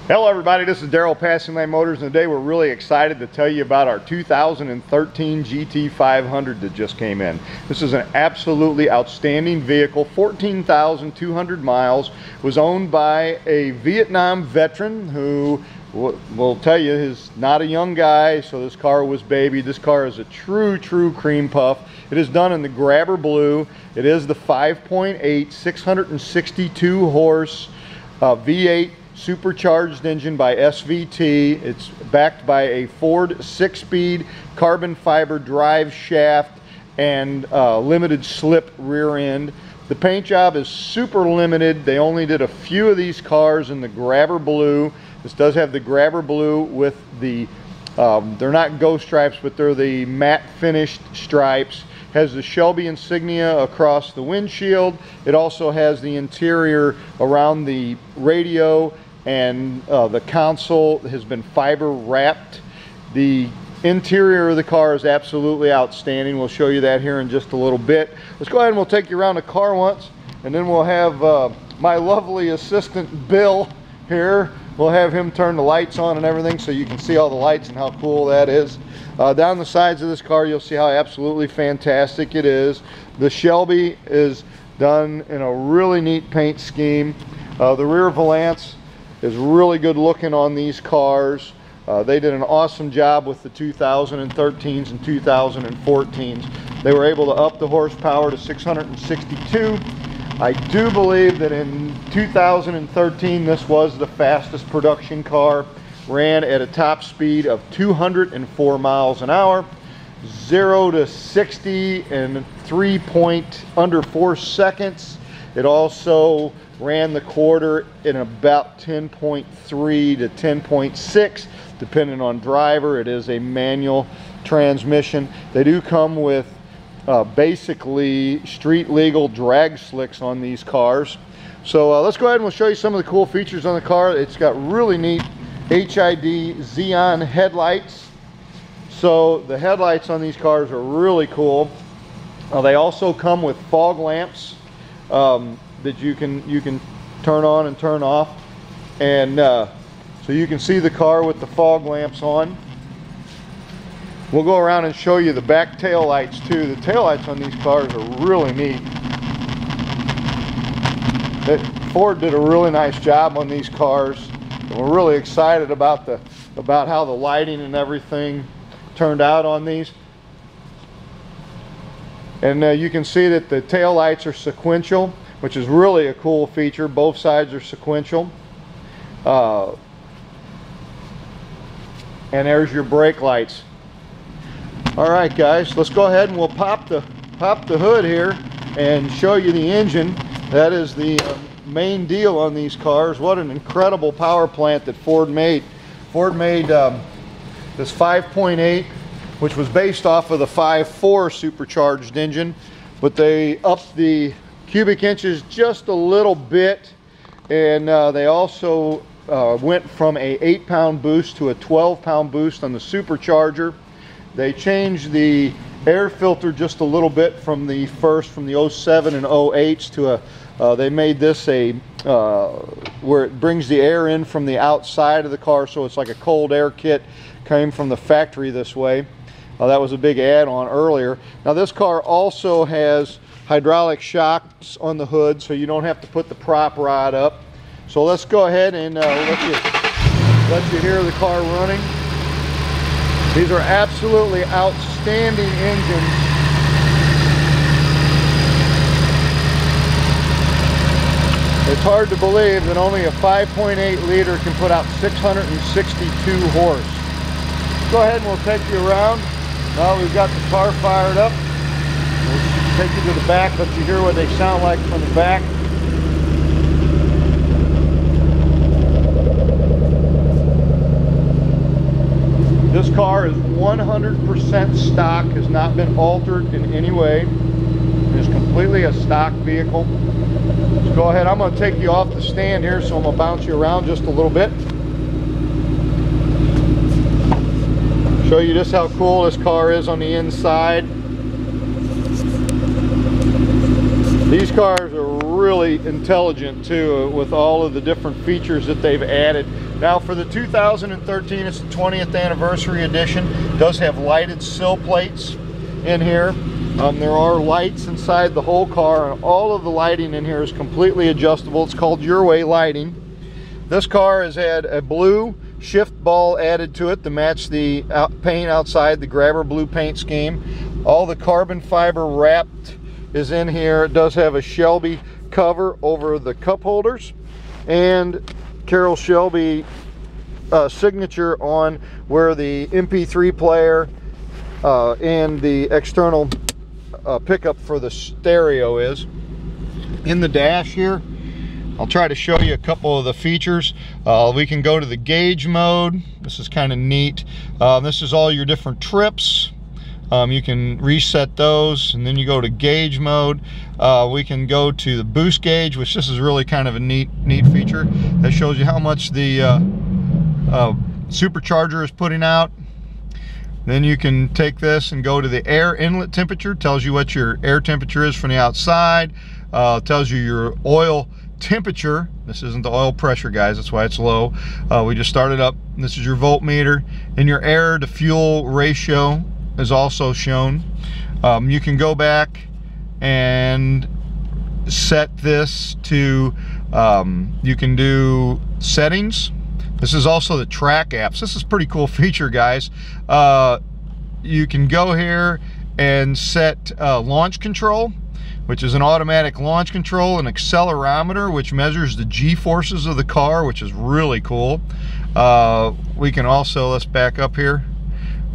Hello everybody, this is Daryl Passing Lane Motors, and today we're really excited to tell you about our 2013 GT500 that just came in. This is an absolutely outstanding vehicle, 14,200 miles, was owned by a Vietnam veteran who will tell you is not a young guy, so this car was baby. This car is a true cream puff. It is done in the Grabber Blue. It is the 5.8 662 horse V8 supercharged engine by SVT. It's backed by a Ford 6-speed carbon fiber drive shaft and limited slip rear end. The paint job is super limited. They only did a few of these cars in the Grabber Blue. This does have the Grabber Blue with the they're not ghost stripes, but they're the matte finished stripes. Has the Shelby insignia across the windshield. It also has the interior around the radio, and the console has been fiber wrapped. The interior of the car is absolutely outstanding. We'll show you that here in just a little bit. Let's go ahead and we'll take you around the car once, and then we'll have my lovely assistant Bill here. We'll have him turn the lights on and everything so you can see all the lights and how cool that is. Down the sides of this car, you'll see how absolutely fantastic it is. The Shelby is done in a really neat paint scheme. The rear valance is really good looking on these cars. They did an awesome job with the 2013s and 2014s. They were able to up the horsepower to 662. I do believe that in 2013 this was the fastest production car. Ran at a top speed of 204 miles an hour, 0 to 60 in under 4 seconds. It also ran the quarter in about 10.3 to 10.6 depending on driver. It is a manual transmission. They do come with basically street legal drag slicks on these cars. So let's go ahead and we'll show you some of the cool features on the car. It's got really neat HID Xeon headlights. So the headlights on these cars are really cool. They also come with fog lamps that you can turn on and turn off, and so you can see the car with the fog lamps on. We'll go around and show you the back tail lights too. The tail lights on these cars are really neat. Ford did a really nice job on these cars. We're really excited about how the lighting and everything turned out on these. And you can see that the tail lights are sequential, which is really a cool feature. Both sides are sequential. And there's your brake lights. All right, guys, let's go ahead and we'll pop the hood here and show you the engine. That is the main deal on these cars. What an incredible power plant that Ford made. Ford made this 5.8, which was based off of the 5.4 supercharged engine, but they upped the cubic inches just a little bit, and they also went from a 8-pound boost to a 12-pound boost on the supercharger. They changed the air filter just a little bit from the 07 and 08s to a they made this a where it brings the air in from the outside of the car, so it's like a cold air kit. Came from the factory this way. That was a big add-on earlier. Now this car also has hydraulic shocks on the hood, so you don't have to put the prop rod up. So let's go ahead and let you hear the car running. These are absolutely outstanding engines. It's hard to believe that only a 5.8 liter can put out 662 horse. Go ahead and we'll take you around. Now we've got the car fired up. We'll take you to the back, let you hear what they sound like from the back. This car is 100% stock, has not been altered in any way. It is completely a stock vehicle. Let's go ahead. I'm going to take you off the stand here, so I'm going to bounce you around just a little bit. Show you just how cool this car is on the inside. These cars are really intelligent too, with all of the different features that they've added. Now for the 2013, it's the 20th anniversary edition. It does have lighted sill plates in here. There are lights inside the whole car, and all of the lighting in here is completely adjustable. It's called Your Way lighting. This car has had a blue shift ball added to it to match the paint outside, the Grabber Blue paint scheme. All the carbon fiber wrapped is in here. It does have a Shelby cover over the cup holders, and Carroll Shelby signature on where the MP3 player and the external pickup for the stereo is. In the dash here, I'll try to show you a couple of the features. We can go to the gauge mode. This is kind of neat. This is all your different trips. You can reset those, and then you go to gauge mode. We can go to the boost gauge, which this is really kind of a neat feature that shows you how much the supercharger is putting out. Then you can take this and go to the air inlet temperature. Tells you what your air temperature is from the outside. Tells you your oil temperature. This isn't the oil pressure, guys, that's why it's low. We just started up. This is your voltmeter, and your air to fuel ratio is also shown. You can go back and set this to you can do settings. This is also the track apps. This is a pretty cool feature, guys. You can go here and set launch control, which is an automatic launch control, an accelerometer, which measures the G-forces of the car, which is really cool. We can also, let's back up here.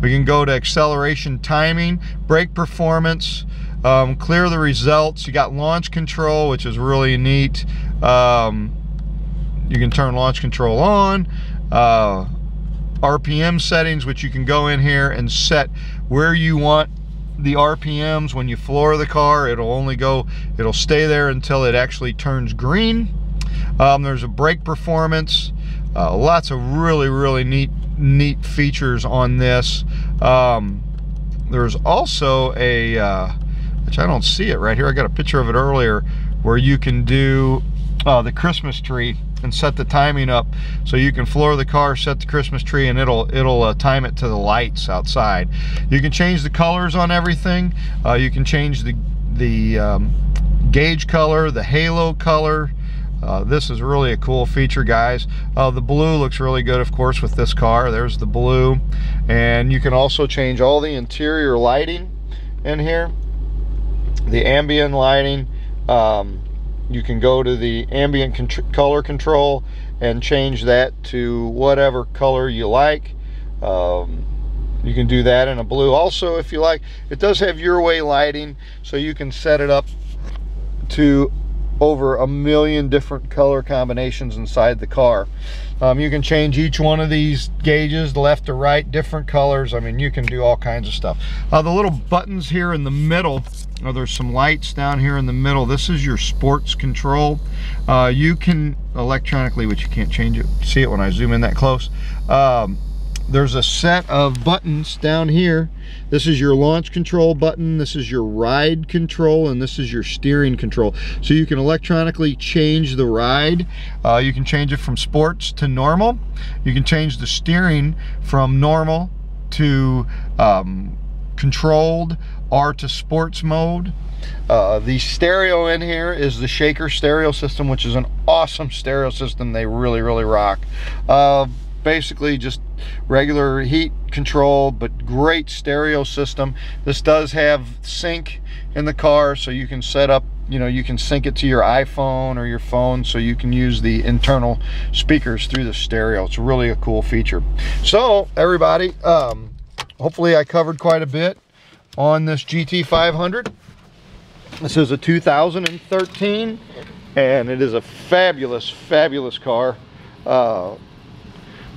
We can go to acceleration timing, brake performance, clear the results. You got launch control, which is really neat. You can turn launch control on. RPM settings, which you can go in here and set where you want the RPMs. When you floor the car, it'll stay there until it actually turns green. There's a brake performance. Lots of really neat features on this. There's also a which I don't see it right here. I got a picture of it earlier, where you can do the Christmas tree and set the timing up, so you can floor the car, set the Christmas tree, and it'll time it to the lights outside. You can change the colors on everything. You can change the gauge color, the halo color. This is really a cool feature, guys. The blue looks really good, of course, with this car. There's the blue. And you can also change all the interior lighting in here, the ambient lighting. You can go to the ambient color control and change that to whatever color you like. You can do that in a blue also if you like. It does have Your Way lighting, so you can set it up to over 1 million different color combinations inside the car. You can change each one of these gauges left to right, different colors. I mean, you can do all kinds of stuff. The little buttons here in the middle, there's some lights down here in the middle. This is your sports control. You can electronically, which you can't change it, see it when I zoom in that close. There's a set of buttons down here. This is your launch control button, this is your ride control, and this is your steering control. So you can electronically change the ride. You can change it from sports to normal. You can change the steering from normal to controlled or to sports mode. The stereo in here is the Shaker stereo system, which is an awesome stereo system. They really rock. Basically just regular heat control, but great stereo system. This does have sync in the car, so you can set up, you can sync it to your iPhone or your phone, so you can use the internal speakers through the stereo. It's really a cool feature. So everybody, hopefully I covered quite a bit on this GT500. This is a 2013, and it is a fabulous car.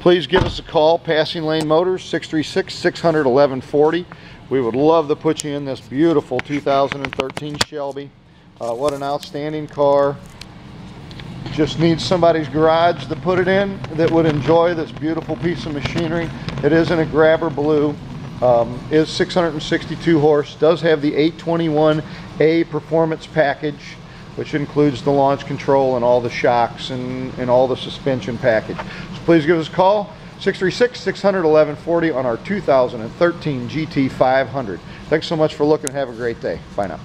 Please give us a call, Passing Lane Motors, 636-600-1140. We would love to put you in this beautiful 2013 Shelby. What an outstanding car. Just needs somebody's garage to put it in that would enjoy this beautiful piece of machinery. It is in a Grabber Blue. Is 662 horse, does have the 821A performance package. which includes the launch control and all the shocks and all the suspension package. So please give us a call, 636-600-1140 on our 2013 GT500. Thanks so much for looking. Have a great day. Bye now.